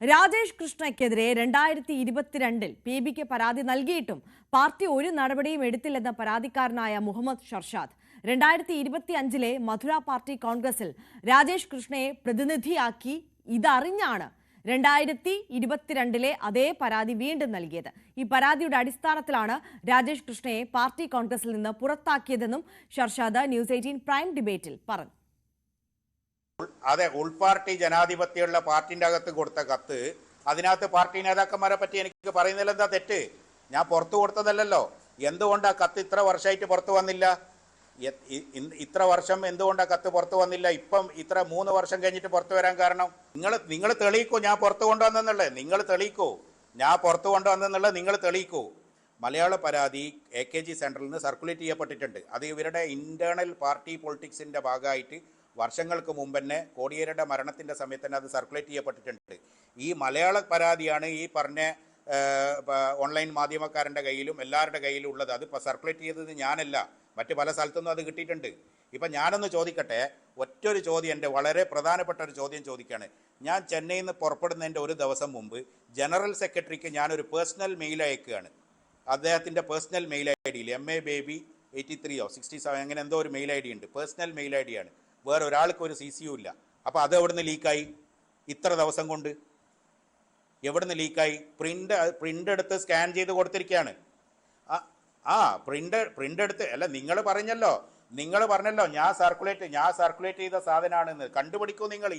രാജേഷ് കൃഷ്ണയ്ക്കെതിരെ 2022 PBക്ക് പരാതി നൽകിയിട്ടും പാർട്ടി ഒരു നടപടിയും എടുത്തില്ലെന്ന പരാതിക്കാരനായ മുഹമ്മദ് ഷർഷാദ് 2025 മധുര പാർട്ടി കോൺഗ്രസിൽ രാജേഷ് കൃഷ്ണയെ പ്രതിനിധിയാക്കി ഇതറിഞ്ഞാണ് 2022 അതേ പരാതി വീണ്ടും നൽകിയത്. ഈ പരാതിയുടെ അടിസ്ഥാനത്തിലാണ് രാജേഷ് കൃഷ്ണയെ പാർട്ടി കോൺഗ്രസിൽ നിന്ന് പുറത്താക്കിയതെന്നും ഷർഷാദ് ന്യൂസ് 18 പ്രൈം ഡിബേറ്റിൽ പറഞ്ഞു. അതെ, ഉൾപാർട്ടി ജനാധിപത്യമുള്ള പാർട്ടിൻ്റെ അകത്ത് കൊടുത്ത കത്ത്, അതിനകത്ത് പാർട്ടി നേതാക്കന്മാരെ പറ്റി എനിക്ക് പറയുന്നതിൽ എന്താ തെറ്റ്? ഞാൻ പുറത്തു കൊടുത്തതല്ലോ. എന്തുകൊണ്ട് ആ കത്ത് ഇത്ര വർഷമായിട്ട് പുറത്തു വന്നില്ല? ഇത്ര വർഷം എന്തുകൊണ്ട് ആ കത്ത് പുറത്തു വന്നില്ല? ഇപ്പം ഇത്ര 3 വർഷം കഴിഞ്ഞിട്ട് പുറത്തു വരാൻ കാരണം നിങ്ങൾ തെളിയിക്കൂ. ഞാൻ പുറത്തു കൊണ്ടുവന്നെന്നുള്ളത് നിങ്ങൾ തെളിയിക്കൂ. ഞാൻ പുറത്തു കൊണ്ടുവന്നെന്നുള്ളത് നിങ്ങൾ തെളിയിക്കൂ. മലയാള പരാതി AKG സെൻറ്ററിൽ നിന്ന് സർക്കുലേറ്റ് ചെയ്യപ്പെട്ടിട്ടുണ്ട്. അത് ഇവരുടെ ഇന്റേണൽ പാർട്ടി പൊളിറ്റിക്സിൻ്റെ ഭാഗമായിട്ട് വർഷങ്ങൾക്ക് മുമ്പ് തന്നെ കോടിയേരിയുടെ മരണത്തിൻ്റെ സമയത്ത് തന്നെ അത് സർക്കുലേറ്റ് ചെയ്യപ്പെട്ടിട്ടുണ്ട്. ഈ മലയാള പരാതിയാണ് ഈ പറഞ്ഞ ഓൺലൈൻ മാധ്യമക്കാരൻ്റെ കയ്യിലും എല്ലാവരുടെ കയ്യിലും ഉള്ളത്. അത് സർക്കുലേറ്റ് ചെയ്തത് ഞാനല്ല, മറ്റ് പല സ്ഥലത്തുനിന്നും അത് കിട്ടിയിട്ടുണ്ട്. ഇപ്പം ഞാനൊന്ന് ചോദിക്കട്ടെ, ഒറ്റൊരു ചോദ്യം, എൻ്റെ വളരെ പ്രധാനപ്പെട്ട ഒരു ചോദ്യം ചോദിക്കുകയാണ്. ഞാൻ ചെന്നൈയിൽ നിന്ന് പുറപ്പെടുന്നതിൻ്റെ ഒരു ദിവസം മുമ്പ് ജനറൽ സെക്രട്ടറിക്ക് ഞാനൊരു പേഴ്സണൽ മെയിൽ അയക്കുകയാണ്. അദ്ദേഹത്തിൻ്റെ പേഴ്സണൽ മെയിൽ ID MABaby83 67 അങ്ങനെ എന്തോ ഒരു മെയിൽ ID ഉണ്ട്. പേഴ്സണൽ മെയിൽ ID ആണ്. വേറെ ഒരാൾക്ക് ഒരു CCU ഇല്ല. അപ്പോൾ അത് എവിടുന്ന് ലീക്കായി? ഇത്ര ദിവസം കൊണ്ട് എവിടുന്ന് ലീക്കായി? പ്രിൻ്റ് എടുത്ത് സ്കാൻ ചെയ്ത് കൊടുത്തിരിക്കുകയാണ്. പ്രിൻ്റ് എടുത്ത് അല്ല, നിങ്ങൾ പറഞ്ഞല്ലോ ഞാൻ സർക്കുലേറ്റ് ചെയ്ത സാധനമാണെന്ന്. കണ്ടുപിടിക്കൂ നിങ്ങൾ.